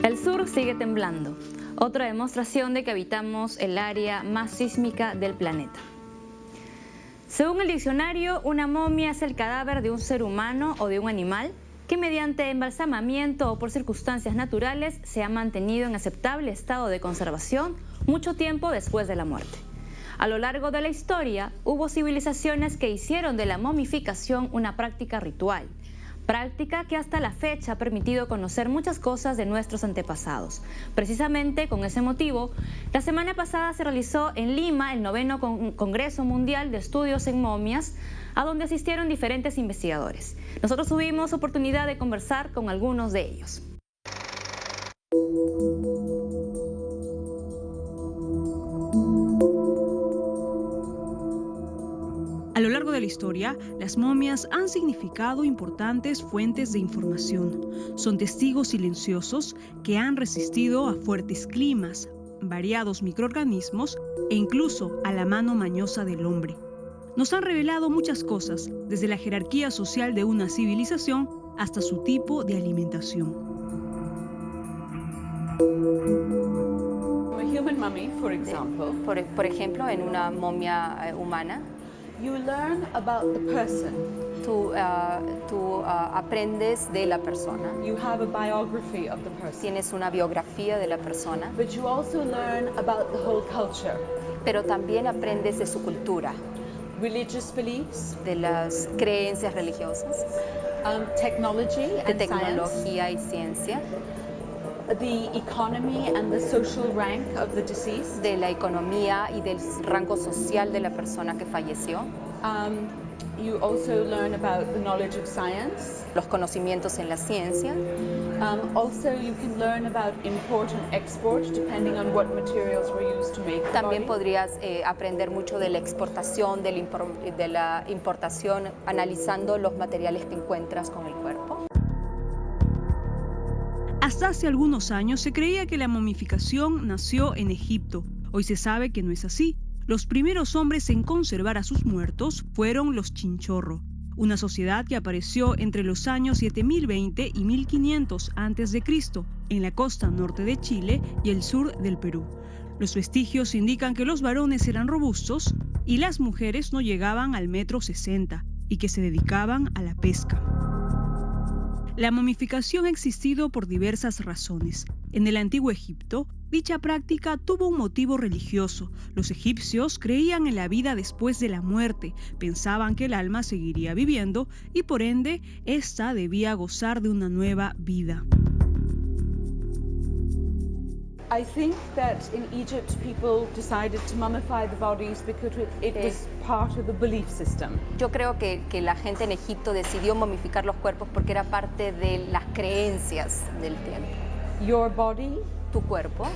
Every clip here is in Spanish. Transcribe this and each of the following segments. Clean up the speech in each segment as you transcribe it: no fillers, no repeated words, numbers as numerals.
El sur sigue temblando, otra demostración de que habitamos el área más sísmica del planeta. Según el diccionario, una momia es el cadáver de un ser humano o de un animal que mediante embalsamamiento o por circunstancias naturales se ha mantenido en aceptable estado de conservación mucho tiempo después de la muerte. A lo largo de la historia, hubo civilizaciones que hicieron de la momificación una práctica ritual, práctica que hasta la fecha ha permitido conocer muchas cosas de nuestros antepasados. Precisamente con ese motivo, la semana pasada se realizó en Lima el 9º Congreso Mundial de Estudios en Momias, a donde asistieron diferentes investigadores. Nosotros tuvimos oportunidad de conversar con algunos de ellos. A lo largo de la historia, las momias han significado importantes fuentes de información. Son testigos silenciosos que han resistido a fuertes climas, variados microorganismos e incluso a la mano mañosa del hombre. Nos han revelado muchas cosas, desde la jerarquía social de una civilización hasta su tipo de alimentación. A human mummy, for example, Por ejemplo, en una momia humana, you learn about the person. tú aprendes de la persona, You have a biography of the person. tienes una biografía de la persona, But you also learn about the whole culture, pero también aprendes de su cultura, religious beliefs, de las creencias religiosas, technology de and science, tecnología y ciencia, the economy and the social rank of the deceased. de la economía y del rango social de la persona que falleció, You also learn about the knowledge of science. los conocimientos en la ciencia. Also, you can learn about import and export, depending on what materials were used to make the También body. podrías aprender mucho de la exportación, de la importación, analizando los materiales que encuentras con el cuerpo. Hasta hace algunos años se creía que la momificación nació en Egipto. Hoy se sabe que no es así. Los primeros hombres en conservar a sus muertos fueron los Chinchorro, una sociedad que apareció entre los años 7020 y 1500 a.C. en la costa norte de Chile y el sur del Perú. Los vestigios indican que los varones eran robustos y las mujeres no llegaban al 1,60 m y que se dedicaban a la pesca. La momificación ha existido por diversas razones. En el antiguo Egipto, dicha práctica tuvo un motivo religioso. Los egipcios creían en la vida después de la muerte, pensaban que el alma seguiría viviendo y por ende, ésta debía gozar de una nueva vida. I think that in Egypt people decided to mummify the bodies because it was part of the belief system. Yo creo que la gente en Egipto decidió momificar los cuerpos porque era parte de las creencias del tiempo. Your body Tu cuerpo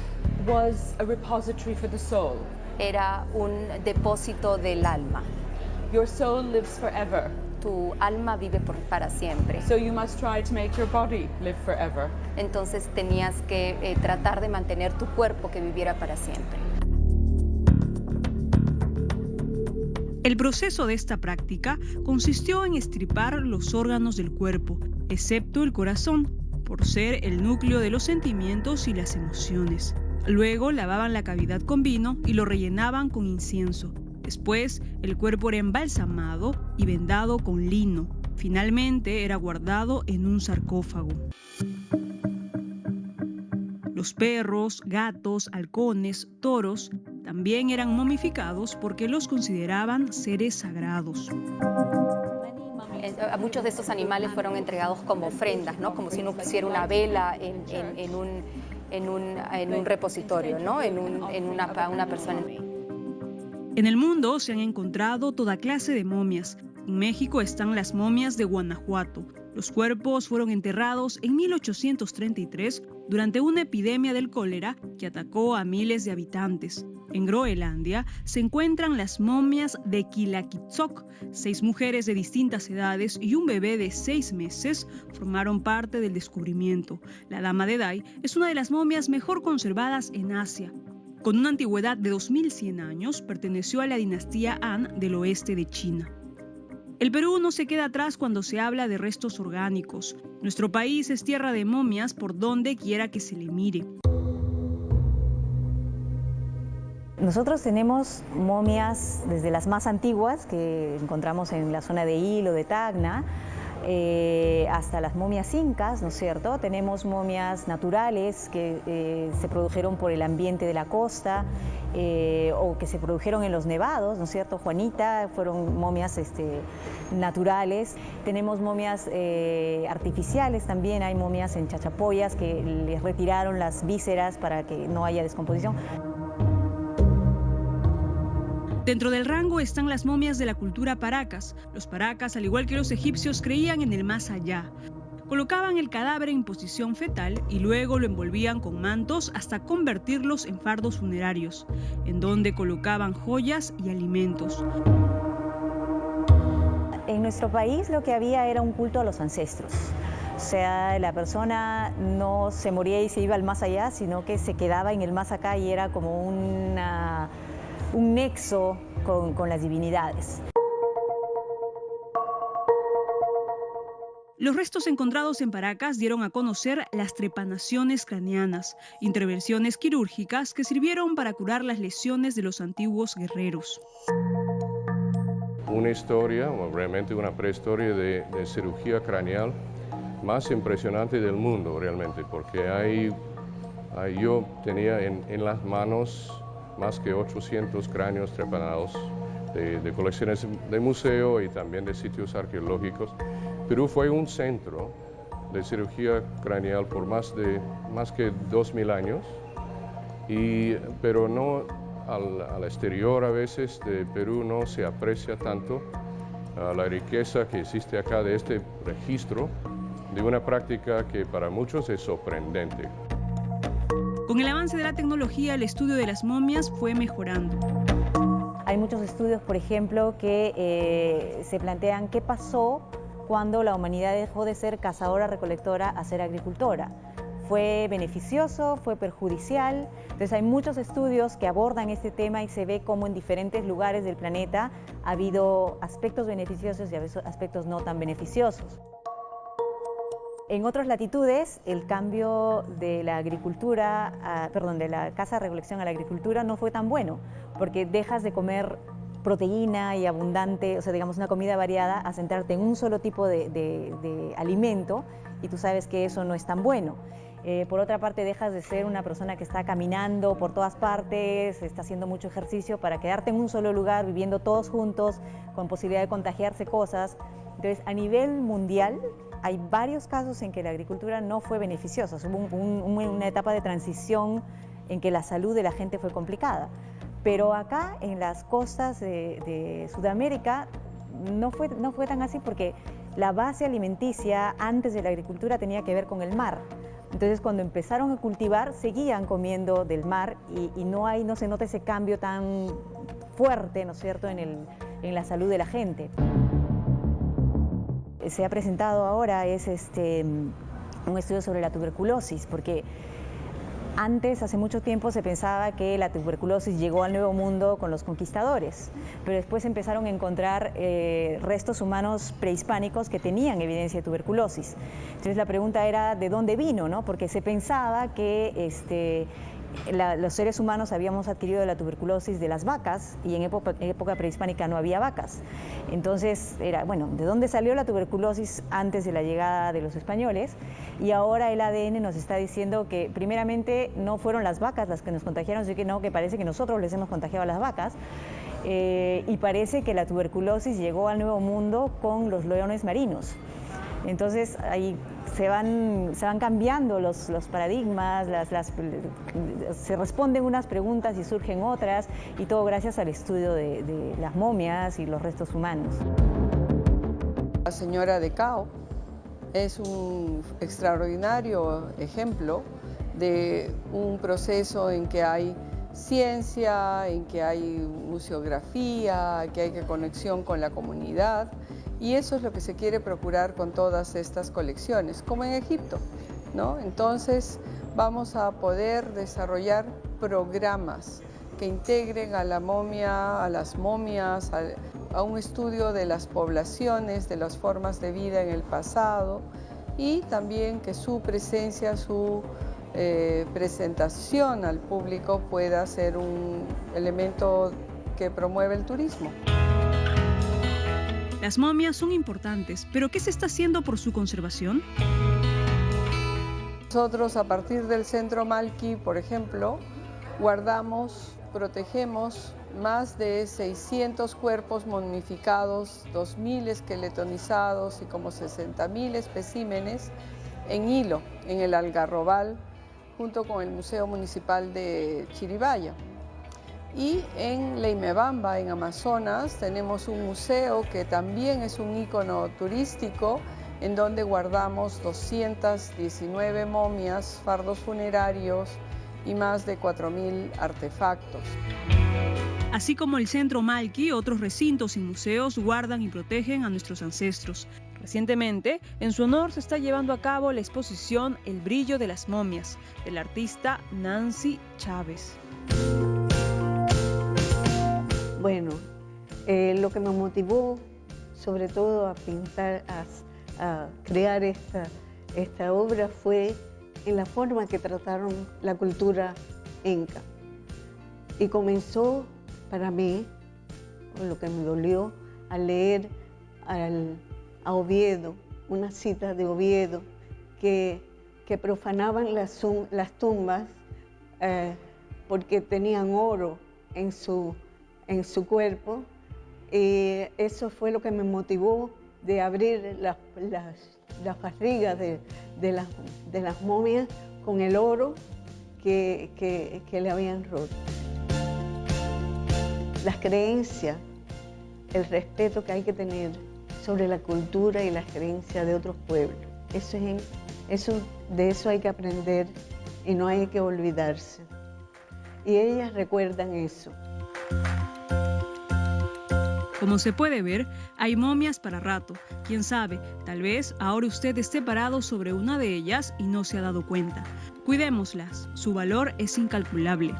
was a repository for the soul. era un depósito del alma. Your soul lives forever. Tu alma vive para siempre. So you must try to make your body live forever. Entonces tenías que tratar de mantener tu cuerpo que viviera para siempre. El proceso de esta práctica consistió en estripar los órganos del cuerpo, excepto el corazón, por ser el núcleo de los sentimientos y las emociones. Luego lavaban la cavidad con vino y lo rellenaban con incienso. Después, el cuerpo era embalsamado y vendado con lino. Finalmente, era guardado en un sarcófago. Los perros, gatos, halcones, toros también eran momificados porque los consideraban seres sagrados. Muchos de estos animales fueron entregados como ofrendas, ¿no? Como si uno pusiera una vela en un repositorio, ¿no? Una persona. En el mundo se han encontrado toda clase de momias. En México están las momias de Guanajuato. Los cuerpos fueron enterrados en 1833 durante una epidemia del cólera que atacó a miles de habitantes. En Groenlandia se encuentran las momias de Qilaquitsoq. 6 mujeres de distintas edades y un bebé de 6 meses formaron parte del descubrimiento. La Dama de Dai es una de las momias mejor conservadas en Asia. Con una antigüedad de 2100 años, perteneció a la dinastía Han del oeste de China. El Perú no se queda atrás cuando se habla de restos orgánicos. Nuestro país es tierra de momias por donde quiera que se le mire. Nosotros tenemos momias desde las más antiguas que encontramos en la zona de Hilo, de Tacna, hasta las momias incas, ¿no es cierto? Tenemos momias naturales que se produjeron por el ambiente de la costa o que se produjeron en los nevados, ¿no es cierto? Juanita, fueron momias naturales. Tenemos momias artificiales también, hay momias en Chachapoyas que les retiraron las vísceras para que no haya descomposición. Dentro del rango están las momias de la cultura paracas. Los paracas, al igual que los egipcios, creían en el más allá. Colocaban el cadáver en posición fetal y luego lo envolvían con mantos hasta convertirlos en fardos funerarios, en donde colocaban joyas y alimentos. En nuestro país lo que había era un culto a los ancestros. O sea, la persona no se moría y se iba al más allá, sino que se quedaba en el más acá y era como un nexo con las divinidades. Los restos encontrados en Paracas dieron a conocer las trepanaciones craneanas, intervenciones quirúrgicas que sirvieron para curar las lesiones de los antiguos guerreros. Una historia, o realmente una prehistoria de cirugía craneal más impresionante del mundo realmente, porque yo tenía en las manos más que 800 cráneos trepanados de colecciones de museo y también de sitios arqueológicos. Perú fue un centro de cirugía craneal por más que 2000 años, pero no al exterior a veces de Perú no se aprecia tanto la riqueza que existe acá de este registro de una práctica que para muchos es sorprendente. Con el avance de la tecnología, el estudio de las momias fue mejorando. Hay muchos estudios, por ejemplo, que se plantean qué pasó cuando la humanidad dejó de ser cazadora-recolectora a ser agricultora. ¿Fue beneficioso? ¿Fue perjudicial? Entonces hay muchos estudios que abordan este tema y se ve cómo en diferentes lugares del planeta ha habido aspectos beneficiosos y aspectos no tan beneficiosos. En otras latitudes, el cambio de la agricultura, de la caza-recolección a la agricultura no fue tan bueno, porque dejas de comer proteína y abundante, o sea, digamos una comida variada, a centrarte en un solo tipo de alimento, y tú sabes que eso no es tan bueno. Por otra parte, dejas de ser una persona que está caminando por todas partes, está haciendo mucho ejercicio para quedarte en un solo lugar, viviendo todos juntos, con posibilidad de contagiarse cosas. Entonces, a nivel mundial, hay varios casos en que la agricultura no fue beneficiosa. Hubo una etapa de transición en que la salud de la gente fue complicada. Pero acá, en las costas de Sudamérica, no fue tan así porque la base alimenticia antes de la agricultura tenía que ver con el mar. Entonces, cuando empezaron a cultivar, seguían comiendo del mar y no se nota ese cambio tan fuerte, ¿no es cierto?, en la salud de la gente. Se ha presentado ahora es un estudio sobre la tuberculosis, porque antes, hace mucho tiempo, se pensaba que la tuberculosis llegó al Nuevo Mundo con los conquistadores, pero después empezaron a encontrar restos humanos prehispánicos que tenían evidencia de tuberculosis. Entonces la pregunta era ¿de dónde vino?, ¿no? Porque se pensaba que los seres humanos habíamos adquirido la tuberculosis de las vacas y en época prehispánica no había vacas. Entonces era, bueno, ¿de dónde salió la tuberculosis antes de la llegada de los españoles? Y ahora el ADN nos está diciendo que primeramente no fueron las vacas las que nos contagiaron, sino que parece que nosotros les hemos contagiado a las vacas. Y parece que la tuberculosis llegó al Nuevo Mundo con los leones marinos. Entonces ahí se van cambiando los paradigmas, se responden unas preguntas y surgen otras, y todo gracias al estudio de las momias y los restos humanos. La señora de Cao es un extraordinario ejemplo de un proceso en que hay ciencia, en que hay museografía, que hay conexión con la comunidad. Y eso es lo que se quiere procurar con todas estas colecciones, como en Egipto, ¿no? Entonces vamos a poder desarrollar programas que integren a la momia, a las momias, a un estudio de las poblaciones, de las formas de vida en el pasado y también que su presencia, su presentación al público pueda ser un elemento que promueve el turismo. Las momias son importantes, pero ¿qué se está haciendo por su conservación? Nosotros, a partir del Centro Malqui, por ejemplo, guardamos, protegemos más de 600 cuerpos momificados, 2.000 esqueletonizados y como 60.000 especímenes en hilo, en el Algarrobal, junto con el Museo Municipal de Chiribaya. Y en Leimebamba, en Amazonas, tenemos un museo que también es un ícono turístico, en donde guardamos 219 momias, fardos funerarios y más de 4.000 artefactos. Así como el Centro Malqui, otros recintos y museos guardan y protegen a nuestros ancestros. Recientemente, en su honor se está llevando a cabo la exposición El brillo de las momias, del artista Nancy Chávez. Bueno, lo que me motivó sobre todo a pintar, a crear esta obra fue en la forma que trataron la cultura inca. Y comenzó para mí, lo que me dolió, al leer a Oviedo, una cita de Oviedo, que profanaban las tumbas porque tenían oro en su cuerpo. Y eso fue lo que me motivó de abrir las barrigas de las momias con el oro que le habían roto. Las creencias, el respeto que hay que tener sobre la cultura y las creencias de otros pueblos. De eso hay que aprender y no hay que olvidarse. Y ellas recuerdan eso. Como se puede ver, hay momias para rato. Quién sabe, tal vez ahora usted esté parado sobre una de ellas y no se ha dado cuenta. Cuidémoslas, su valor es incalculable.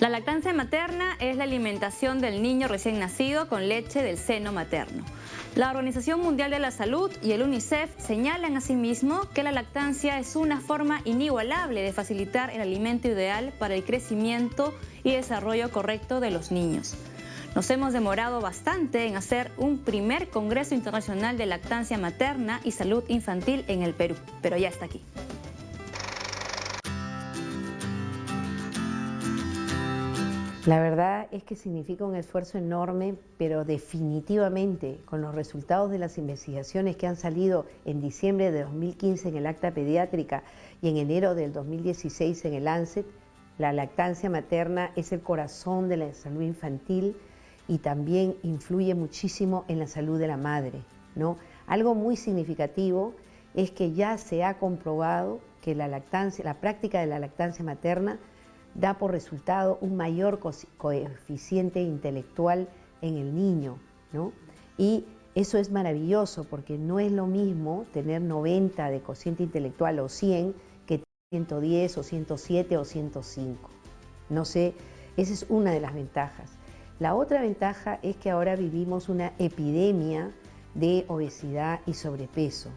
La lactancia materna es la alimentación del niño recién nacido con leche del seno materno. La Organización Mundial de la Salud y el UNICEF señalan asimismo que la lactancia es una forma inigualable de facilitar el alimento ideal para el crecimiento y desarrollo correcto de los niños. Nos hemos demorado bastante en hacer un primer Congreso Internacional de Lactancia Materna y Salud Infantil en el Perú, pero ya está aquí. La verdad es que significa un esfuerzo enorme, pero definitivamente con los resultados de las investigaciones que han salido en diciembre de 2015 en el Acta Pediátrica y en enero del 2016 en el Lancet, la lactancia materna es el corazón de la salud infantil y también influye muchísimo en la salud de la madre, ¿no? Algo muy significativo es que ya se ha comprobado que la práctica de la lactancia materna da por resultado un mayor coeficiente intelectual en el niño, ¿no? Y eso es maravilloso porque no es lo mismo tener 90 de cociente intelectual o 100 que 110 o 107 o 105. No sé, esa es una de las ventajas. La otra ventaja es que ahora vivimos una epidemia de obesidad y sobrepeso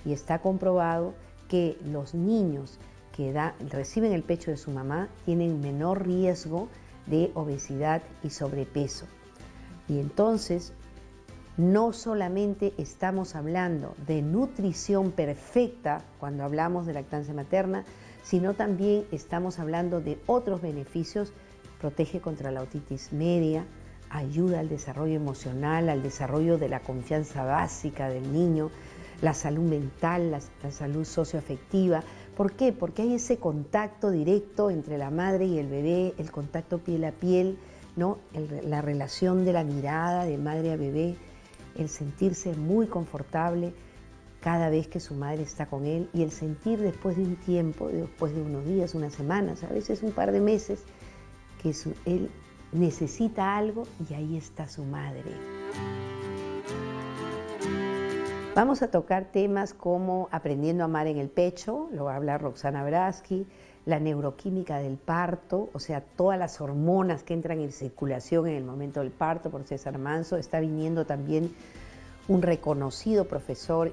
y está comprobado que los niños que reciben el pecho de su mamá tienen menor riesgo de obesidad y sobrepeso. Y entonces, no solamente estamos hablando de nutrición perfecta cuando hablamos de lactancia materna, sino también estamos hablando de otros beneficios. Protege contra la otitis media, ayuda al desarrollo emocional, al desarrollo de la confianza básica del niño, la salud mental, la salud socioafectiva. ¿Por qué? Porque hay ese contacto directo entre la madre y el bebé, el contacto piel a piel, ¿no? La relación de la mirada de madre a bebé. el sentirse muy confortable cada vez que su madre está con él y el sentir después de un tiempo, después de unos días, unas semanas, a veces un par de meses, que él necesita algo y ahí está su madre. Vamos a tocar temas como aprendiendo a amar en el pecho, lo va a hablar Roxana Braschi, la neuroquímica del parto, o sea, todas las hormonas que entran en circulación en el momento del parto por César Manso. Está viniendo también un reconocido profesor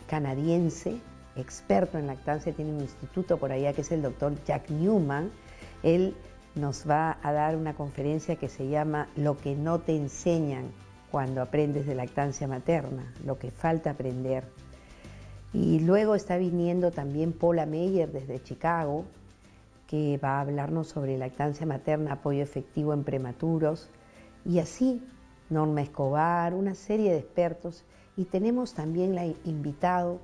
canadiense, experto en lactancia, tiene un instituto por allá que es el doctor Jack Newman. Él nos va a dar una conferencia que se llama Lo que no te enseñan cuando aprendes de lactancia materna, lo que falta aprender. Y luego está viniendo también Paula Meyer desde Chicago, que va a hablarnos sobre lactancia materna, apoyo efectivo en prematuros, y así Norma Escobar, una serie de expertos. Y tenemos también invitado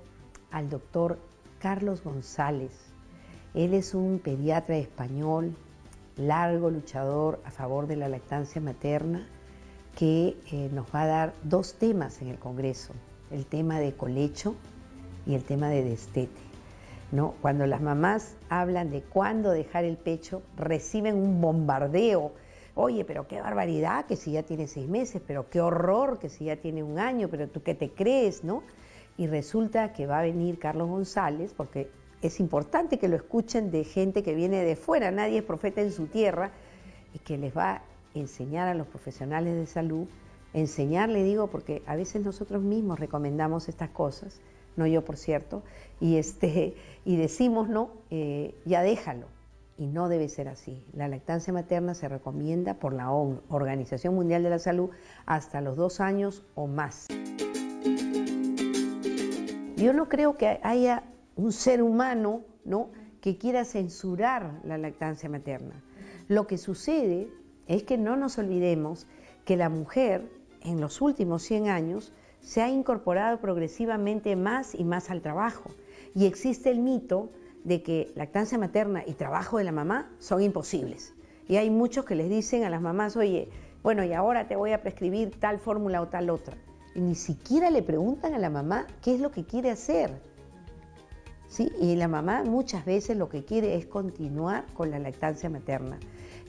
al doctor Carlos González. Él es un pediatra español, largo luchador a favor de la lactancia materna, que nos va a dar dos temas en el Congreso, el tema de colecho y el tema de destete, ¿no? Cuando las mamás hablan de cuándo dejar el pecho, reciben un bombardeo. Oye, pero qué barbaridad que si ya tiene 6 meses, pero qué horror que si ya tiene 1 año, pero tú qué te crees, ¿no? Y resulta que va a venir Carlos González, porque es importante que lo escuchen de gente que viene de fuera, nadie es profeta en su tierra, y que les va a enseñar a los profesionales de salud, enseñar, le digo, porque a veces nosotros mismos recomendamos estas cosas, no yo por cierto, y decimos, no, ya déjalo, y no debe ser así. La lactancia materna se recomienda por la Organización Mundial de la Salud hasta los 2 años o más. Yo no creo que haya un ser humano, ¿no?, que quiera censurar la lactancia materna. Lo que sucede es que no nos olvidemos que la mujer en los últimos 100 años se ha incorporado progresivamente más y más al trabajo. Y existe el mito de que lactancia materna y trabajo de la mamá son imposibles. Y hay muchos que les dicen a las mamás, oye, bueno, y ahora te voy a prescribir tal fórmula o tal otra. Y ni siquiera le preguntan a la mamá qué es lo que quiere hacer. ¿Sí? Y la mamá muchas veces lo que quiere es continuar con la lactancia materna.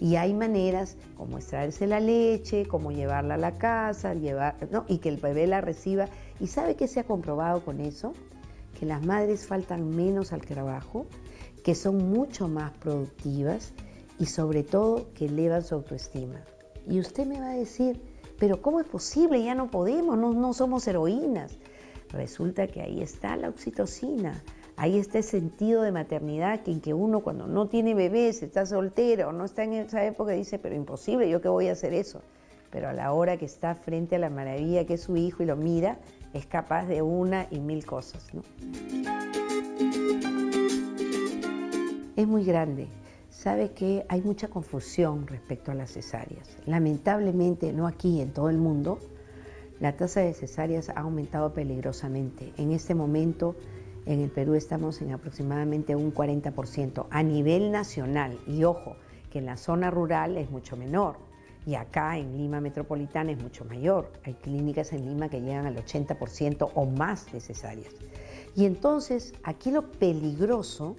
Y hay maneras como extraerse la leche, como llevarla a la casa, y que el bebé la reciba. ¿Y sabe qué se ha comprobado con eso? Que las madres faltan menos al trabajo, que son mucho más productivas y sobre todo que elevan su autoestima. Y usted me va a decir, pero ¿cómo es posible? Ya no podemos, no somos heroínas. Resulta que ahí está la oxitocina. Ahí está el sentido de maternidad en que uno cuando no tiene bebés, está soltero, no está en esa época, dice, pero imposible, ¿yo qué voy a hacer eso? Pero a la hora que está frente a la maravilla que es su hijo y lo mira, es capaz de 1 y 1000 cosas, ¿no? Es muy grande. Sabe que hay mucha confusión respecto a las cesáreas. Lamentablemente, no aquí, en todo el mundo, la tasa de cesáreas ha aumentado peligrosamente. En este momento, en el Perú estamos en aproximadamente un 40% a nivel nacional. Y ojo, que en la zona rural es mucho menor. Y acá en Lima metropolitana es mucho mayor. Hay clínicas en Lima que llegan al 80% o más de cesáreas. Y entonces, aquí lo peligroso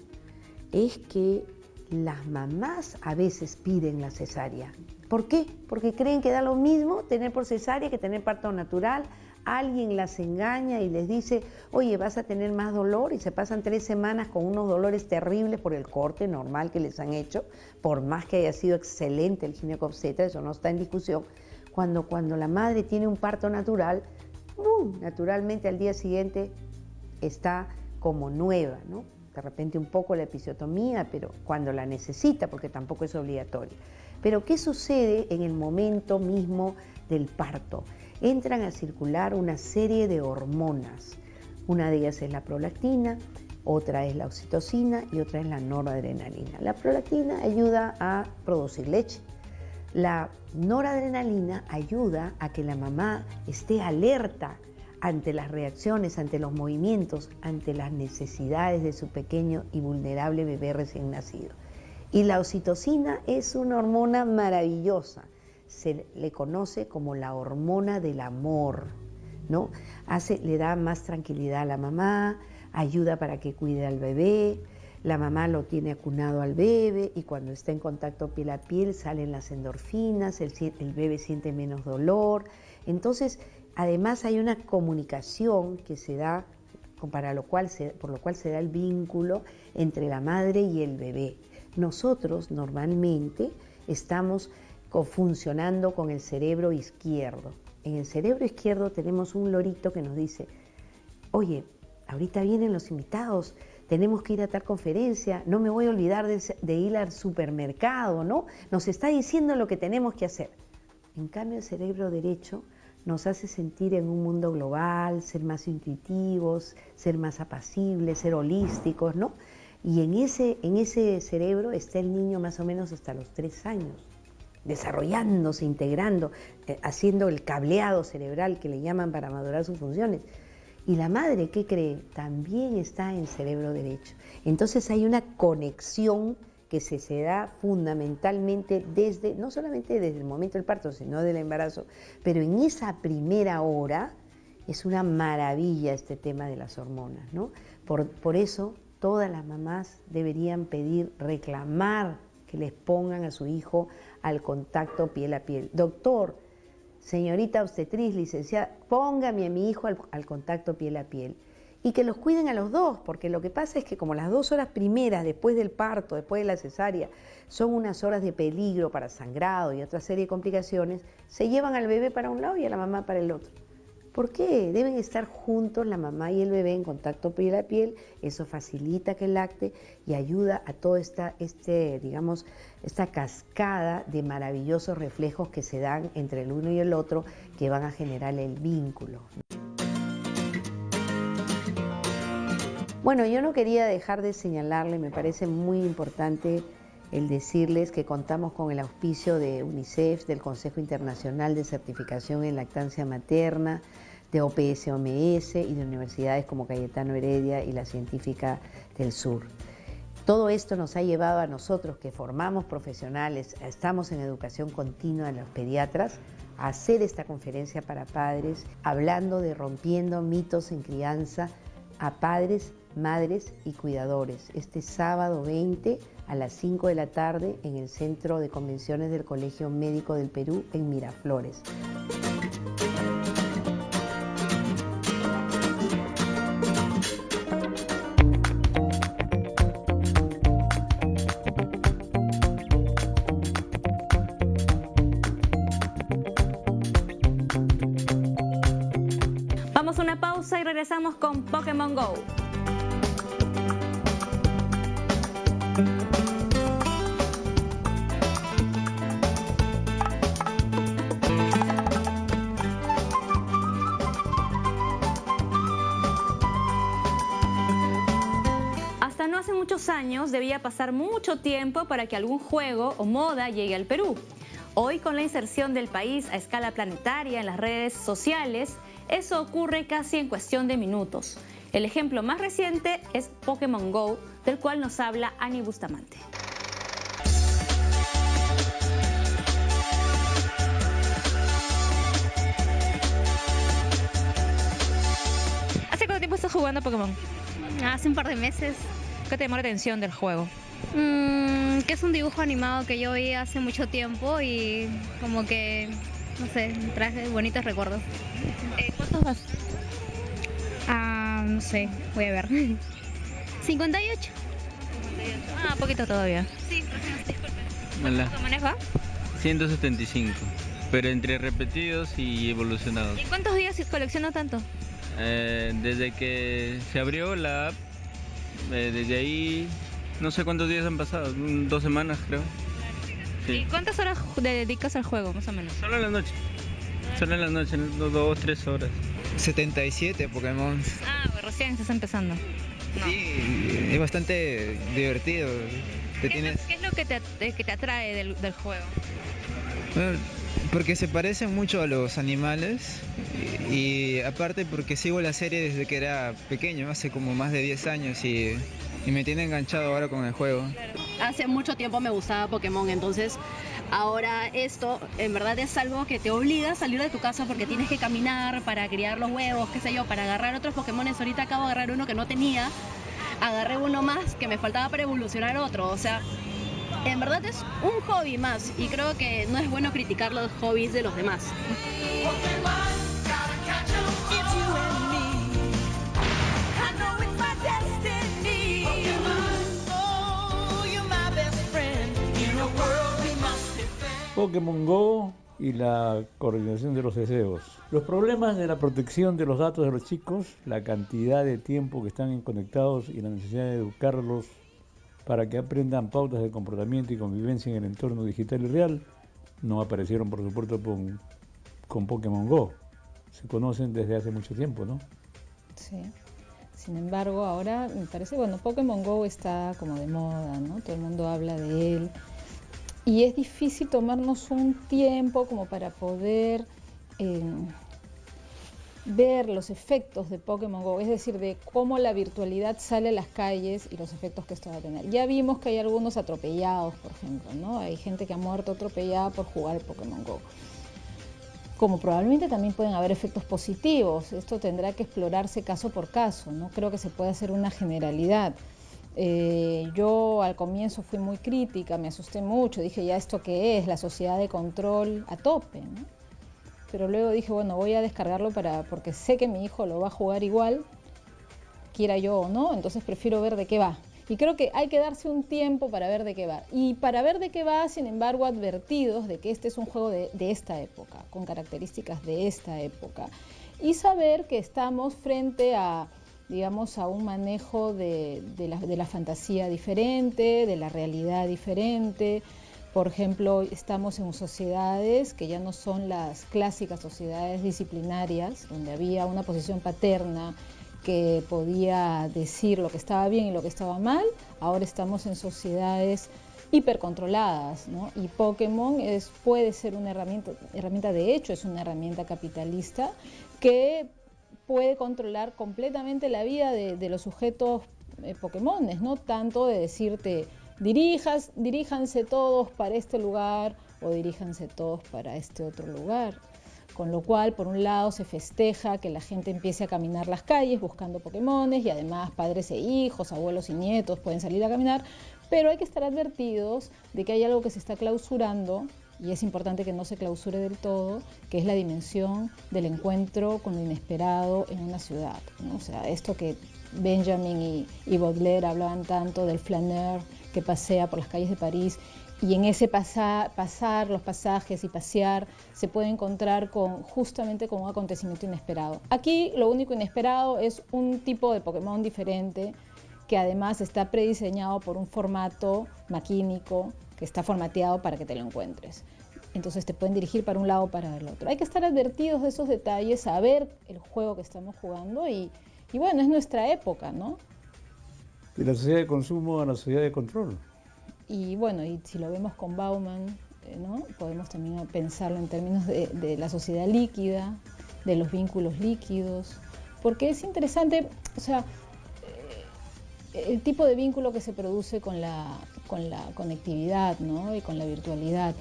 es que las mamás a veces piden la cesárea. ¿Por qué? Porque creen que da lo mismo tener por cesárea que tener parto natural. Alguien las engaña y les dice, oye, vas a tener más dolor, y se pasan 3 semanas con unos dolores terribles por el corte normal que les han hecho, por más que haya sido excelente el ginecobstetra, eso no está en discusión. Cuando la madre tiene un parto natural, naturalmente al día siguiente está como nueva, ¿no? De repente un poco la episiotomía, pero cuando la necesita, porque tampoco es obligatoria. Pero ¿qué sucede en el momento mismo del parto? Entran a circular una serie de hormonas. Una de ellas es la prolactina, otra es la oxitocina y otra es la noradrenalina. La prolactina ayuda a producir leche. La noradrenalina ayuda a que la mamá esté alerta ante las reacciones, ante los movimientos, ante las necesidades de su pequeño y vulnerable bebé recién nacido. Y la oxitocina es una hormona maravillosa. Se le conoce como la hormona del amor. ¿no? Le da más tranquilidad a la mamá, ayuda para que cuide al bebé, la mamá lo tiene acunado al bebé y cuando está en contacto piel a piel salen las endorfinas, el bebé siente menos dolor. Entonces, además hay una comunicación que se da, por lo cual se da el vínculo entre la madre y el bebé. Nosotros normalmente estamos funcionando con el cerebro izquierdo. En el cerebro izquierdo tenemos un lorito que nos dice, oye, ahorita vienen los invitados, tenemos que ir a tal conferencia, no me voy a olvidar de ir al supermercado, ¿no? Nos está diciendo lo que tenemos que hacer. En cambio, el cerebro derecho nos hace sentir en un mundo global, ser más intuitivos, ser más apacibles, ser holísticos, ¿no? Y en ese cerebro está el niño más o menos hasta los 3 años, desarrollándose, integrando, haciendo el cableado cerebral que le llaman para madurar sus funciones. Y la madre, ¿qué cree? También está en cerebro derecho. Entonces hay una conexión que se da fundamentalmente no solamente desde el momento del parto, sino del embarazo, pero en esa primera hora es una maravilla este tema de las hormonas, ¿no? Por eso todas las mamás deberían reclamar que les pongan a su hijo al contacto piel a piel. Doctor, señorita obstetriz, licenciada, póngame a mi hijo al contacto piel a piel. Y que los cuiden a los dos, porque lo que pasa es que como las 2 horas primeras después del parto, después de la cesárea, son unas horas de peligro para sangrado y otra serie de complicaciones, se llevan al bebé para un lado y a la mamá para el otro. ¿Por qué? Deben estar juntos la mamá y el bebé en contacto piel a piel, eso facilita que lacte y ayuda a toda esta cascada de maravillosos reflejos que se dan entre el uno y el otro que van a generar el vínculo. Bueno, yo no quería dejar de señalarle, me parece muy importante el decirles que contamos con el auspicio de UNICEF, del Consejo Internacional de Certificación en Lactancia Materna, de OPS-OMS y de universidades como Cayetano Heredia y la Científica del Sur. Todo esto nos ha llevado a nosotros que formamos profesionales, estamos en educación continua de los pediatras, a hacer esta conferencia para padres, hablando de rompiendo mitos en crianza a padres, madres y cuidadores. Este sábado 20 a las 5 de la tarde en el Centro de Convenciones del Colegio Médico del Perú en Miraflores. Vamos a una pausa y regresamos con Pokémon Go. Hasta no hace muchos años debía pasar mucho tiempo para que algún juego o moda llegue al Perú. Hoy, con la inserción del país a escala planetaria en las redes sociales, eso ocurre casi en cuestión de minutos. El ejemplo más reciente es Pokémon Go, del cual nos habla Ani Bustamante. ¿Hace cuánto tiempo estás jugando Pokémon? Hace un par de meses. ¿Qué te llamó la atención del juego? Que es un dibujo animado que yo vi hace mucho tiempo y como que, no sé, me trae bonitos recuerdos. ¿Cuántos vas? No sé, voy a ver. 58. Poquito todavía. Sí, disculpe. Hola. ¿Cómo maneja? 175, pero entre repetidos y evolucionados. ¿Y cuántos días coleccionó tanto? Desde que se abrió la app, desde ahí, no sé cuántos días han pasado, 2 semanas creo. Sí. ¿Y cuántas horas dedicas al juego, más o menos? Solo en la noche. Solo en la noche, 2-3 horas. 77 Pokémon. Pues recién estás empezando. No. Sí, es bastante divertido. ¿Qué es lo que te atrae del juego? Bueno, porque se parecen mucho a los animales y aparte porque sigo la serie desde que era pequeño, hace como más de 10 años y me tiene enganchado ahora con el juego. Hace mucho tiempo me gustaba Pokémon, entonces Ahora esto en verdad es algo que te obliga a salir de tu casa porque tienes que caminar para criar los huevos, qué sé yo, para agarrar otros Pokémones. Ahorita acabo de agarrar uno que no tenía, agarré uno más que me faltaba para evolucionar otro. O sea, en verdad es un hobby más y creo que no es bueno criticar los hobbies de los demás. Pokémon Go y la coordinación de los deseos. Los problemas de la protección de los datos de los chicos, la cantidad de tiempo que están conectados y la necesidad de educarlos para que aprendan pautas de comportamiento y convivencia en el entorno digital y real, no aparecieron, por supuesto, con Pokémon Go. Se conocen desde hace mucho tiempo, ¿no? Sí. Sin embargo, ahora me parece, bueno, Pokémon Go está como de moda, ¿no? Todo el mundo habla de él. Y es difícil tomarnos un tiempo como para poder ver los efectos de Pokémon Go, es decir, de cómo la virtualidad sale a las calles y los efectos que esto va a tener. Ya vimos que hay algunos atropellados, por ejemplo, ¿no? Hay gente que ha muerto atropellada por jugar Pokémon Go. Como probablemente también pueden haber efectos positivos, esto tendrá que explorarse caso por caso, no creo que se pueda hacer una generalidad. Yo al comienzo fui muy crítica, me asusté mucho, dije ya esto qué es, la sociedad de control a tope, ¿no? Pero luego dije bueno, voy a descargarlo porque sé que mi hijo lo va a jugar igual, quiera yo o no, entonces prefiero ver de qué va. Y creo que hay que darse un tiempo para ver de qué va. Y para ver de qué va, sin embargo, advertidos de que este es un juego de esta época, con características de esta época. Y saber que estamos frente a, digamos, a un manejo de la fantasía diferente, de la realidad diferente. Por ejemplo, estamos en sociedades que ya no son las clásicas sociedades disciplinarias, donde había una posición paterna que podía decir lo que estaba bien y lo que estaba mal. Ahora estamos en sociedades hipercontroladas, ¿no? Y Pokémon puede ser una herramienta, de hecho es una herramienta capitalista que puede controlar completamente la vida de los sujetos Pokémones, no tanto de decirte diríjanse todos para este lugar o diríjanse todos para este otro lugar. Con lo cual, por un lado, se festeja que la gente empiece a caminar las calles buscando Pokémones y además padres e hijos, abuelos y nietos pueden salir a caminar, pero hay que estar advertidos de que hay algo que se está clausurando y es importante que no se clausure del todo, que es la dimensión del encuentro con lo inesperado en una ciudad, ¿no? O sea, esto que Benjamin y Baudelaire hablaban tanto del flaneur que pasea por las calles de París. Y en ese pasar los pasajes y pasear se puede encontrar justamente con un acontecimiento inesperado. Aquí lo único inesperado es un tipo de Pokémon diferente que además está prediseñado por un formato maquínico que está formateado para que te lo encuentres. Entonces te pueden dirigir para un lado o para el otro. Hay que estar advertidos de esos detalles, saber el juego que estamos jugando y bueno, es nuestra época, ¿no? De la sociedad de consumo a la sociedad de control. Y bueno, y si lo vemos con Bauman, ¿no? Podemos también pensarlo en términos de la sociedad líquida, de los vínculos líquidos, porque es interesante, o sea, el tipo de vínculo que se produce con la conectividad, ¿no? Y con la virtualidad.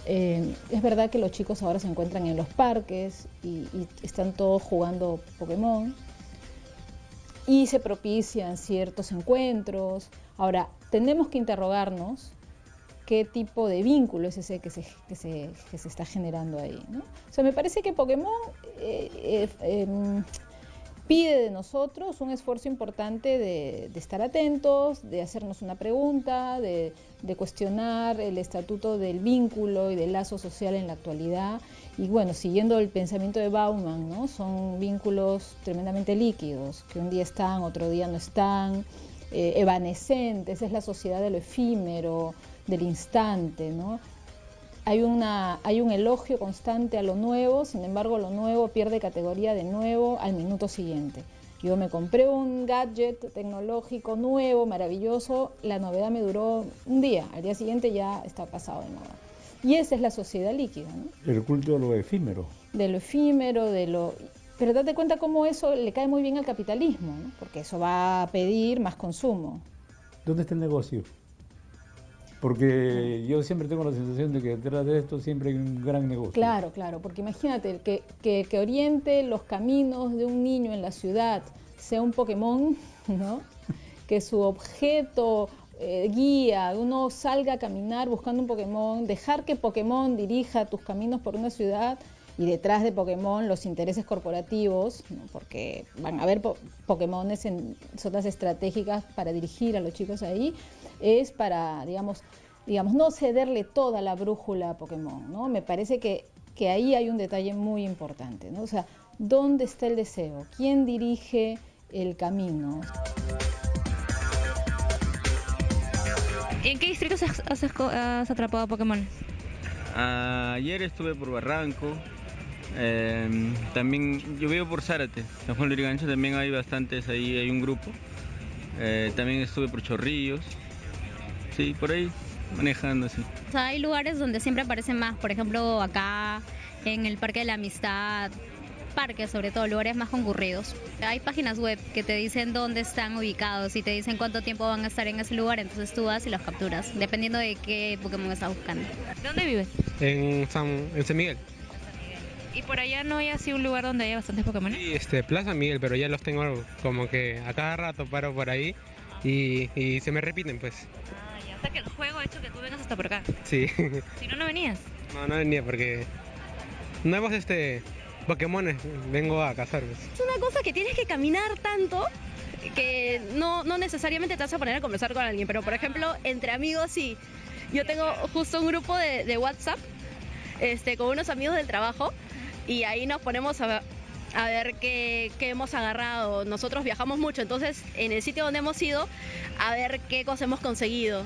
Es verdad que los chicos ahora se encuentran en los parques y están todos jugando Pokémon y se propician ciertos encuentros. Ahora, tenemos que interrogarnos qué tipo de vínculo es ese que se está generando ahí, ¿no? O sea, me parece que Pokémon pide de nosotros un esfuerzo importante de estar atentos, de hacernos una pregunta, de cuestionar el estatuto del vínculo y del lazo social en la actualidad. Y bueno, siguiendo el pensamiento de Bauman, ¿no? Son vínculos tremendamente líquidos, que un día están, otro día no están, evanescentes, es la sociedad de lo efímero, del instante, ¿no? Hay un elogio constante a lo nuevo, sin embargo lo nuevo pierde categoría de nuevo al minuto siguiente. Yo me compré un gadget tecnológico nuevo, maravilloso, la novedad me duró un día, al día siguiente ya está pasado de moda. Y esa es la sociedad líquida, ¿no? El culto de lo efímero. De lo efímero, Pero date cuenta cómo eso le cae muy bien al capitalismo, ¿no? Porque eso va a pedir más consumo. ¿Dónde está el negocio? Porque yo siempre tengo la sensación de que detrás de esto siempre hay un gran negocio. Claro, claro, porque imagínate que oriente los caminos de un niño en la ciudad sea un Pokémon, ¿no? Que su objeto guía, uno salga a caminar buscando un Pokémon, dejar que Pokémon dirija tus caminos por una ciudad y detrás de Pokémon los intereses corporativos, ¿no? Porque van a haber Pokémones en zonas estratégicas para dirigir a los chicos ahí, es para, digamos, no cederle toda la brújula a Pokémon, ¿no? Me parece que ahí hay un detalle muy importante, ¿no? O sea, ¿dónde está el deseo? ¿Quién dirige el camino? ¿En qué distritos has atrapado a Pokémon? Ayer estuve por Barranco. También yo vivo por Zárate, San Juan de Lurigancho, también hay bastantes, ahí hay un grupo. También estuve por Chorrillos. Sí, por ahí manejando así. O sea, hay lugares donde siempre aparecen más, por ejemplo acá en el Parque de la Amistad, parques sobre todo, lugares más concurridos. Hay páginas web que te dicen dónde están ubicados y te dicen cuánto tiempo van a estar en ese lugar, entonces tú vas y los capturas, dependiendo de qué Pokémon estás buscando. ¿Dónde vives? En San Miguel. ¿Y por allá no hay así un lugar donde haya bastantes Pokémon? Sí, Plaza Miguel, pero ya los tengo como que a cada rato paro por ahí y se me repiten, pues. Ya. O sea que el juego ha hecho que tú vengas hasta por acá. Sí. Si no, no venías. No venía porque nuevos Pokémones vengo a cazar. Pues. Es una cosa que tienes que caminar tanto que no necesariamente te vas a poner a conversar con alguien, pero por ejemplo, entre amigos sí. Yo tengo justo un grupo de WhatsApp con unos amigos del trabajo y ahí nos ponemos a ver qué hemos agarrado. Nosotros viajamos mucho, entonces en el sitio donde hemos ido, a ver qué cosas hemos conseguido.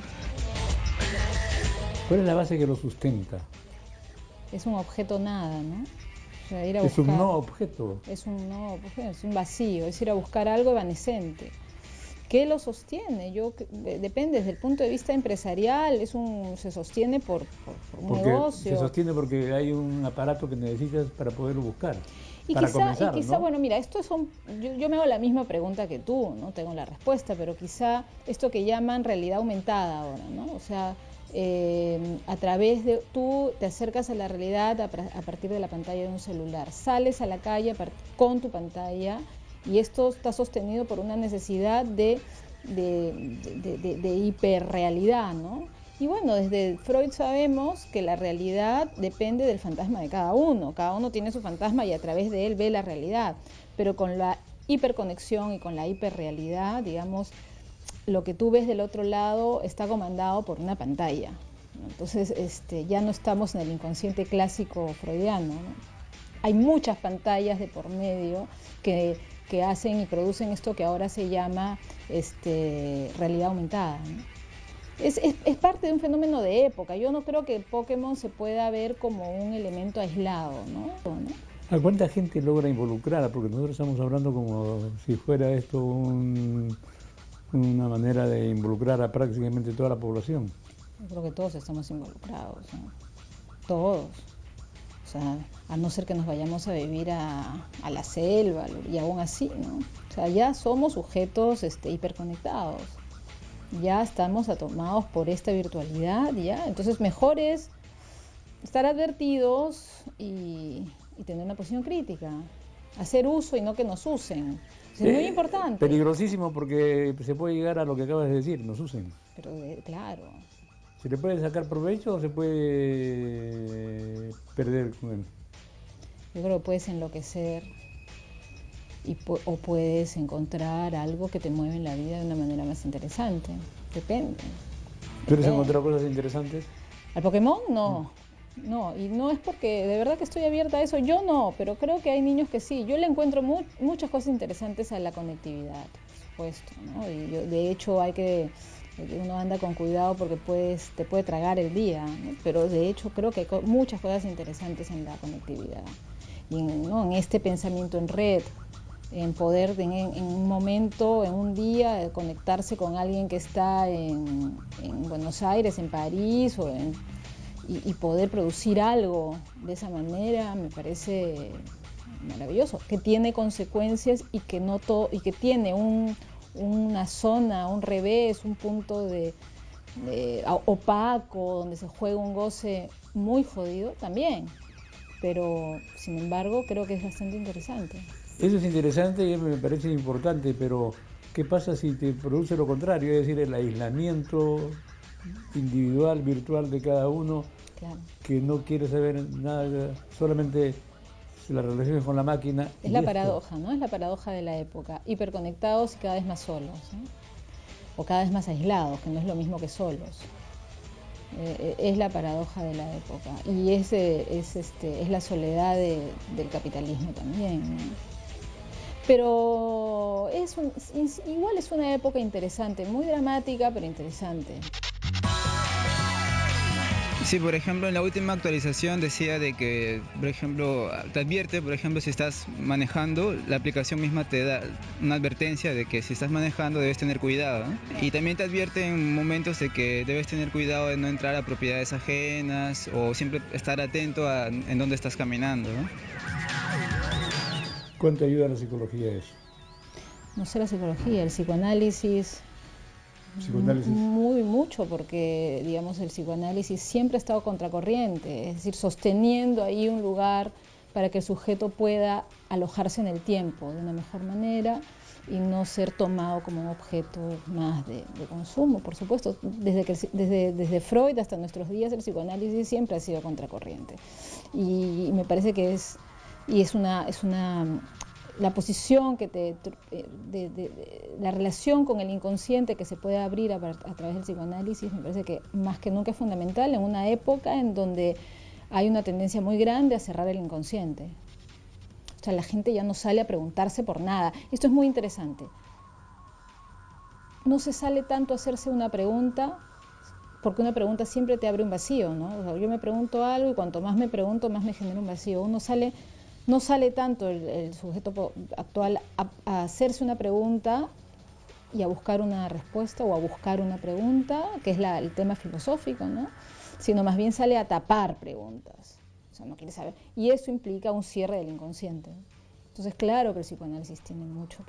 ¿Cuál es la base que lo sustenta? Es un objeto nada, ¿no? O sea, ir a es buscar, un no objeto. Es un no objeto, es un vacío, es ir a buscar algo evanescente. ¿Qué lo sostiene? Depende desde el punto de vista empresarial, se sostiene por un negocio. Se sostiene porque hay un aparato que necesitas para poderlo buscar. Y para quizá, comenzar, ¿no? bueno, mira, yo me hago la misma pregunta que tú, no tengo la respuesta, pero quizá esto que llaman realidad aumentada ahora, ¿no? O sea, a través de, tú te acercas a la realidad a partir de la pantalla de un celular, sales a la calle con tu pantalla. Y esto está sostenido por una necesidad de hiperrealidad, ¿no? Y bueno, desde Freud sabemos que la realidad depende del fantasma de cada uno. Cada uno tiene su fantasma y a través de él ve la realidad. Pero con la hiperconexión y con la hiperrealidad, digamos, lo que tú ves del otro lado está comandado por una pantalla, ¿no? Entonces, ya no estamos en el inconsciente clásico freudiano, ¿no? Hay muchas pantallas de por medio que hacen y producen esto que ahora se llama realidad aumentada, ¿no? Es parte de un fenómeno de época. Yo no creo que Pokémon se pueda ver como un elemento aislado, ¿no? ¿A cuánta gente logra involucrar? Porque nosotros estamos hablando como si fuera esto una manera de involucrar a prácticamente toda la población. Yo creo que todos estamos involucrados, ¿no? Todos. O sea, a no ser que nos vayamos a vivir a la selva y aún así, ¿no? O sea, ya somos sujetos hiperconectados, ya estamos atomados por esta virtualidad, ya. Entonces mejor es estar advertidos y tener una posición crítica, hacer uso y no que nos usen. Es muy importante. Peligrosísimo porque se puede llegar a lo que acabas de decir, nos usen. Pero claro. ¿Se le puede sacar provecho o se puede perder con él? Yo creo que puedes enloquecer o puedes encontrar algo que te mueve en la vida de una manera más interesante. Depende. ¿Tú has encontrado cosas interesantes? ¿Al Pokémon? No. No, y no es porque de verdad que estoy abierta a eso. Yo no, pero creo que hay niños que sí. Yo le encuentro muchas cosas interesantes a la conectividad, por supuesto, ¿no? Y de hecho uno anda con cuidado porque te puede tragar el día, ¿no? Pero de hecho creo que hay muchas cosas interesantes en la conectividad y en este pensamiento en red, en poder en un momento, en un día, conectarse con alguien que está en Buenos Aires, en París y poder producir algo de esa manera me parece maravilloso, que tiene consecuencias y que tiene una zona, un revés, un punto de opaco, donde se juega un goce muy jodido, también. Pero, sin embargo, creo que es bastante interesante. Eso es interesante y me parece importante, pero ¿qué pasa si te produce lo contrario? Es decir, el aislamiento individual, virtual de cada uno, claro, que no quiere saber nada, solamente las relaciones con la máquina. Es la paradoja, ¿no? Es la paradoja de la época. Hiperconectados y cada vez más solos, ¿no? O cada vez más aislados, que no es lo mismo que solos. Es la paradoja de la época. Y es la soledad del capitalismo también, ¿no? Pero igual es una época interesante, muy dramática, pero interesante. Sí, por ejemplo, en la última actualización decía de que, por ejemplo, te advierte, por ejemplo, si estás manejando, la aplicación misma te da una advertencia de que si estás manejando debes tener cuidado, ¿no? Y también te advierte en momentos de que debes tener cuidado de no entrar a propiedades ajenas o siempre estar atento a en dónde estás caminando, ¿no? ¿Cuánto ayuda la psicología eso? No sé la psicología, el psicoanálisis. Mucho, porque digamos el psicoanálisis siempre ha estado contracorriente, es decir, sosteniendo ahí un lugar para que el sujeto pueda alojarse en el tiempo de una mejor manera y no ser tomado como un objeto más de consumo. Por supuesto, desde Freud hasta nuestros días el psicoanálisis siempre ha sido contracorriente y me parece que es la posición la relación con el inconsciente que se puede abrir a través del psicoanálisis, me parece que más que nunca es fundamental en una época en donde hay una tendencia muy grande a cerrar el inconsciente. O sea, la gente ya no sale a preguntarse por nada. Esto es muy interesante. No se sale tanto a hacerse una pregunta, porque una pregunta siempre te abre un vacío, ¿no? O sea, yo me pregunto algo y cuanto más me pregunto, más me genera un vacío. No sale tanto el sujeto actual a hacerse una pregunta y a buscar una respuesta o a buscar una pregunta, que es el tema filosófico, ¿no? Sino más bien sale a tapar preguntas. O sea, no quiere saber. Y eso implica un cierre del inconsciente. Entonces, claro que el psicoanálisis tiene mucho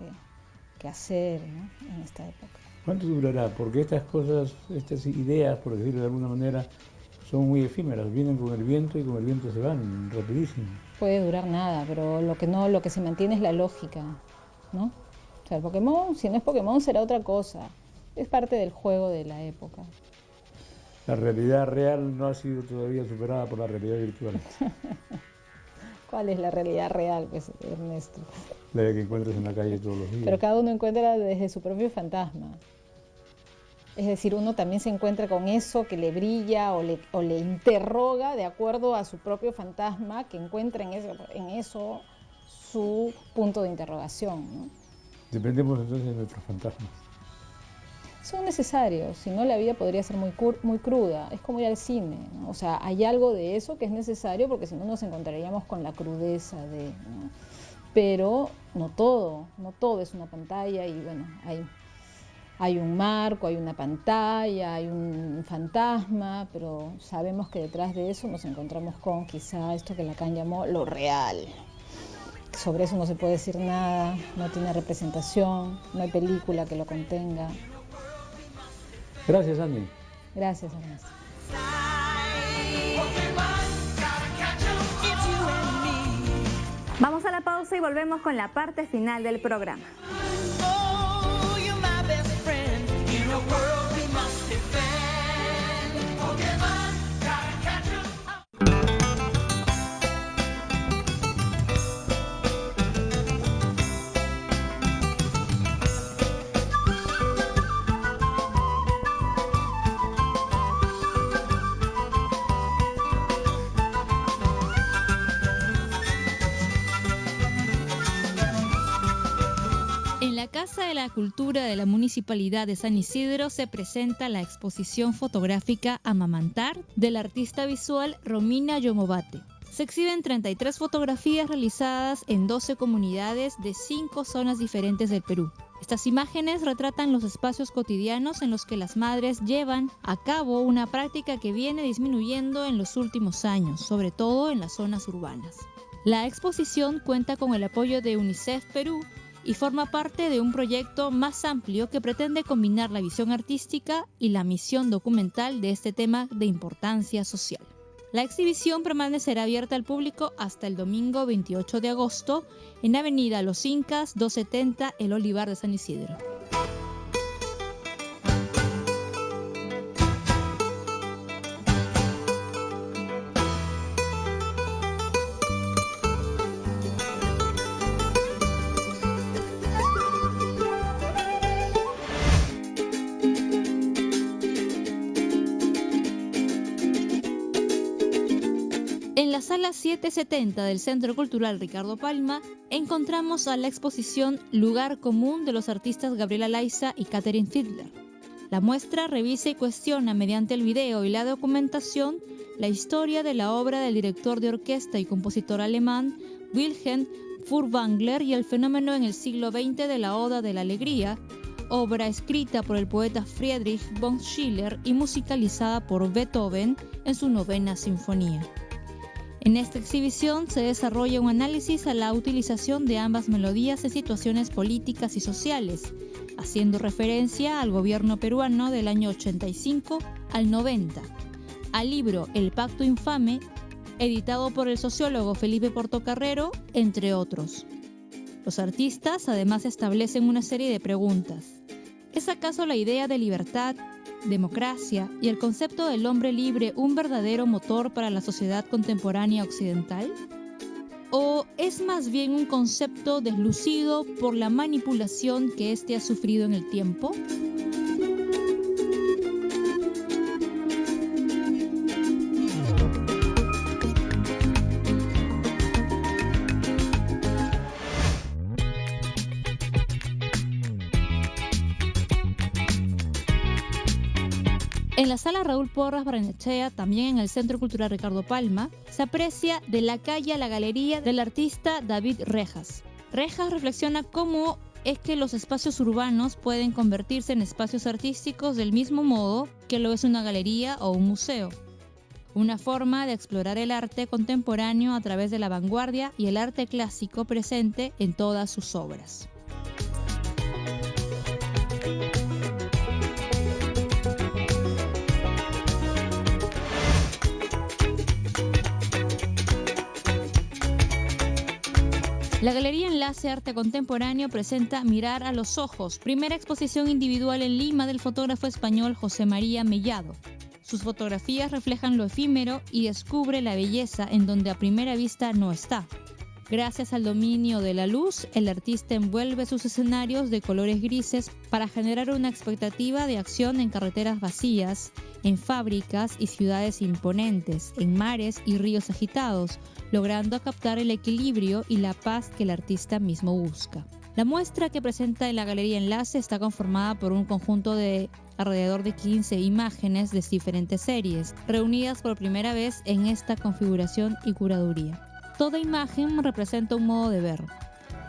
que hacer, ¿no? En esta época. ¿Cuánto durará? Porque estas cosas, estas ideas, por decirlo de alguna manera, son muy efímeras, vienen con el viento y con el viento se van rapidísimo. Puede durar nada, pero lo que se mantiene es la lógica, ¿no? O sea, el Pokémon, si no es Pokémon, será otra cosa. Es parte del juego de la época. La realidad real no ha sido todavía superada por la realidad virtual. ¿Cuál es la realidad real, pues, Ernesto? La de que encuentras en la calle todos los días. Pero cada uno encuentra desde su propio fantasma. Es decir, uno también se encuentra con eso que le brilla o le interroga de acuerdo a su propio fantasma, que encuentra en eso su punto de interrogación, ¿no? Dependemos entonces de nuestros fantasmas. Son necesarios, si no la vida podría ser muy cruda. Es como ir al cine, ¿no? O sea, hay algo de eso que es necesario porque si no nos encontraríamos con la crudeza ¿no? Pero no todo es una pantalla y bueno, hay un marco, hay una pantalla, hay un fantasma, pero sabemos que detrás de eso nos encontramos con quizá esto que Lacan llamó lo real. Sobre eso no se puede decir nada, no tiene representación, no hay película que lo contenga. Gracias, Andy. Gracias, Ernesto. Vamos a la pausa y volvemos con la parte final del programa. En la Casa de la Cultura de la Municipalidad de San Isidro se presenta la exposición fotográfica Amamantar del artista visual Romina Yomovate. Se exhiben 33 fotografías realizadas en 12 comunidades de 5 zonas diferentes del Perú. Estas imágenes retratan los espacios cotidianos en los que las madres llevan a cabo una práctica que viene disminuyendo en los últimos años, sobre todo en las zonas urbanas. La exposición cuenta con el apoyo de UNICEF Perú y forma parte de un proyecto más amplio que pretende combinar la visión artística y la misión documental de este tema de importancia social. La exhibición permanecerá abierta al público hasta el domingo 28 de agosto en Avenida Los Incas 270 El Olivar de San Isidro. En la sala 770 del Centro Cultural Ricardo Palma encontramos a la exposición Lugar Común de los artistas Gabriela Laiza y Catherine Fiedler. La muestra revisa y cuestiona mediante el video y la documentación la historia de la obra del director de orquesta y compositor alemán Wilhelm Furtwängler y el fenómeno en el siglo XX de la Oda de la Alegría, obra escrita por el poeta Friedrich von Schiller y musicalizada por Beethoven en su 9ª sinfonía. En esta exhibición se desarrolla un análisis a la utilización de ambas melodías en situaciones políticas y sociales, haciendo referencia al gobierno peruano del año 85 al 90, al libro El Pacto Infame, editado por el sociólogo Felipe Portocarrero, entre otros. Los artistas además establecen una serie de preguntas. ¿Es acaso la idea de libertad, democracia y el concepto del hombre libre un verdadero motor para la sociedad contemporánea occidental? ¿O es más bien un concepto deslucido por la manipulación que éste ha sufrido en el tiempo? En la sala Raúl Porras Barrenechea, también en el Centro Cultural Ricardo Palma, se aprecia De la calle a la galería del artista David Rejas. Rejas reflexiona cómo es que los espacios urbanos pueden convertirse en espacios artísticos del mismo modo que lo es una galería o un museo. Una forma de explorar el arte contemporáneo a través de la vanguardia y el arte clásico presente en todas sus obras. La Galería Enlace Arte Contemporáneo presenta Mirar a los Ojos, primera exposición individual en Lima del fotógrafo español José María Mellado. Sus fotografías reflejan lo efímero y descubre la belleza en donde a primera vista no está. Gracias al dominio de la luz, el artista envuelve sus escenarios de colores grises para generar una expectativa de acción en carreteras vacías, en fábricas y ciudades imponentes, en mares y ríos agitados, logrando captar el equilibrio y la paz que el artista mismo busca. La muestra que presenta en la Galería Enlace está conformada por un conjunto de alrededor de 15 imágenes de diferentes series, reunidas por primera vez en esta configuración y curaduría. Toda imagen representa un modo de ver.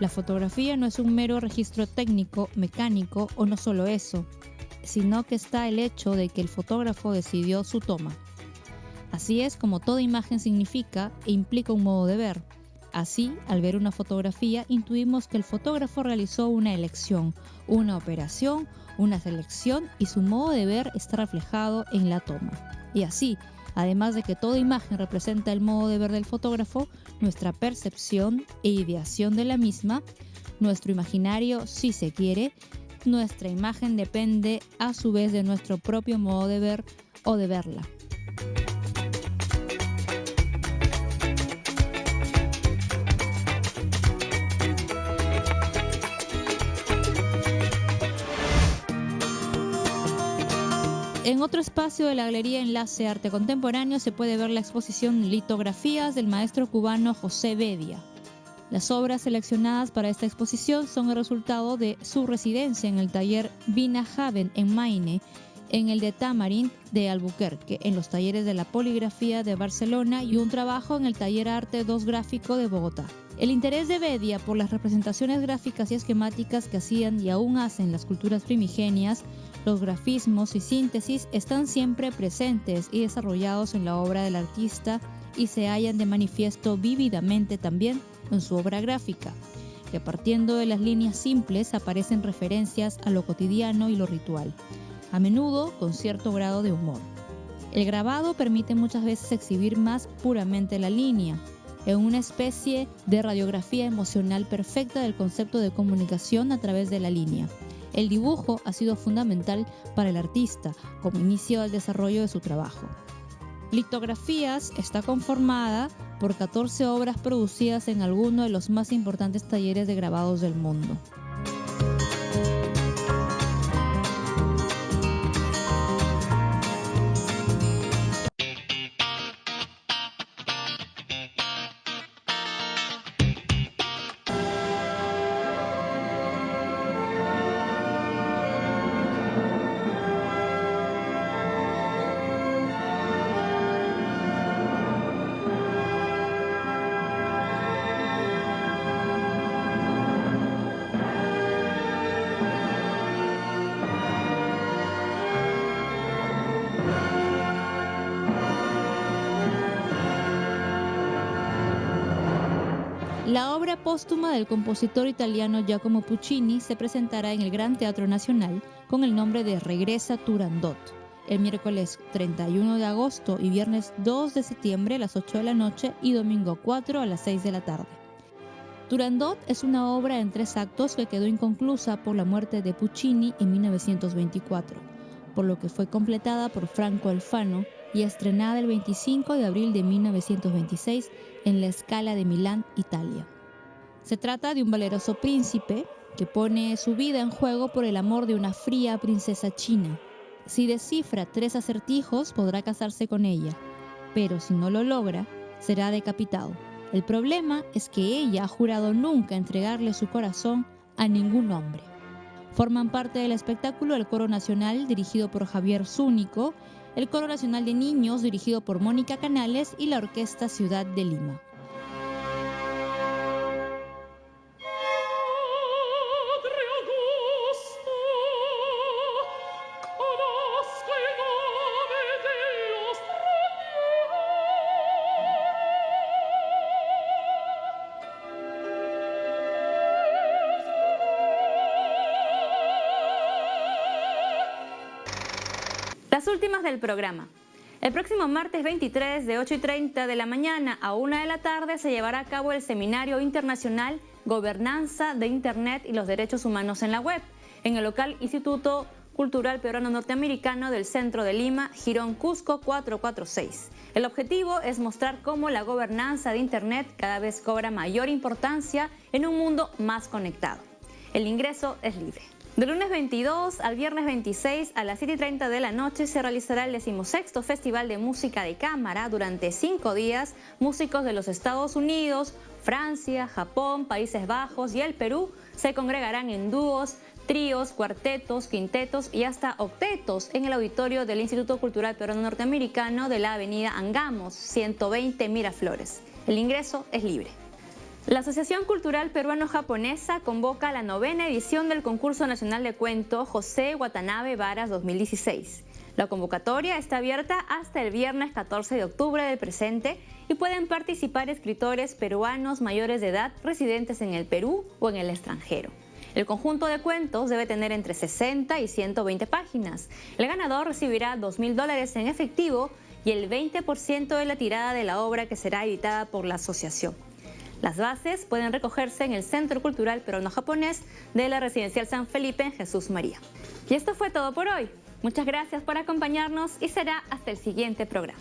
La fotografía no es un mero registro técnico, mecánico o no solo eso, sino que está el hecho de que el fotógrafo decidió su toma. Así es como toda imagen significa e implica un modo de ver. Así, al ver una fotografía, intuimos que el fotógrafo realizó una elección, una operación, una selección y su modo de ver está reflejado en la toma. Y así, además de que toda imagen representa el modo de ver del fotógrafo, nuestra percepción e ideación de la misma, nuestro imaginario, si se quiere, nuestra imagen depende a su vez de nuestro propio modo de ver o de verla. En otro espacio de la Galería Enlace Arte Contemporáneo se puede ver la exposición Litografías del maestro cubano José Bedia. Las obras seleccionadas para esta exposición son el resultado de su residencia en el taller Vina Haven en Maine, en el de Tamarind de Albuquerque, en los talleres de la Poligrafía de Barcelona y un trabajo en el taller Arte 2 Gráfico de Bogotá. El interés de Bedia por las representaciones gráficas y esquemáticas que hacían y aún hacen las culturas primigenias, los grafismos y síntesis están siempre presentes y desarrollados en la obra del artista y se hallan de manifiesto vívidamente también en su obra gráfica. que partiendo de las líneas simples aparecen referencias a lo cotidiano y lo ritual, a menudo con cierto grado de humor. El grabado permite muchas veces exhibir más puramente la línea, en una especie de radiografía emocional perfecta del concepto de comunicación a través de la línea. El dibujo ha sido fundamental para el artista como inicio al desarrollo de su trabajo. Litografías está conformada por 14 obras producidas en alguno de los más importantes talleres de grabados del mundo. La obra póstuma del compositor italiano Giacomo Puccini se presentará en el Gran Teatro Nacional con el nombre de Regresa Turandot, el miércoles 31 de agosto y viernes 2 de septiembre a las 8 de la noche y domingo 4 a las 6 de la tarde. Turandot es una obra en 3 actos que quedó inconclusa por la muerte de Puccini en 1924, por lo que fue completada por Franco Alfano y estrenada el 25 de abril de 1926 en la Scala de Milán, Italia. Se trata de un valeroso príncipe que pone su vida en juego por el amor de una fría princesa china. Si descifra 3 acertijos, podrá casarse con ella, pero si no lo logra, será decapitado. El problema es que ella ha jurado nunca entregarle su corazón a ningún hombre. Forman parte del espectáculo el Coro Nacional, dirigido por Javier Zúñigo, el Coro Nacional de Niños, dirigido por Mónica Canales, y la Orquesta Ciudad de Lima. Las últimas del programa. El próximo martes 23 de 8:30 de la mañana a 1 de la tarde se llevará a cabo el Seminario Internacional Gobernanza de Internet y los Derechos Humanos en la Web, en el local Instituto Cultural Peruano Norteamericano del Centro de Lima, Jirón Cusco 446. El objetivo es mostrar cómo la gobernanza de Internet cada vez cobra mayor importancia en un mundo más conectado. El ingreso es libre. Del lunes 22 al viernes 26 a las 7:30 de la noche se realizará el 16º Festival de Música de Cámara. Durante 5 días, músicos de los Estados Unidos, Francia, Japón, Países Bajos y el Perú se congregarán en dúos, tríos, cuartetos, quintetos y hasta octetos en el auditorio del Instituto Cultural Peruano Norteamericano de la avenida Angamos, 120 Miraflores. El ingreso es libre. La Asociación Cultural Peruano-Japonesa convoca la 9ª edición del Concurso Nacional de Cuento José Watanabe Varas 2016. La convocatoria está abierta hasta el viernes 14 de octubre del presente y pueden participar escritores peruanos mayores de edad residentes en el Perú o en el extranjero. El conjunto de cuentos debe tener entre 60 y 120 páginas. El ganador recibirá $2.000 en efectivo y el 20% de la tirada de la obra que será editada por la asociación. Las bases pueden recogerse en el Centro Cultural Peruano-Japonés de la Residencial San Felipe en Jesús María. Y esto fue todo por hoy. Muchas gracias por acompañarnos y será hasta el siguiente programa.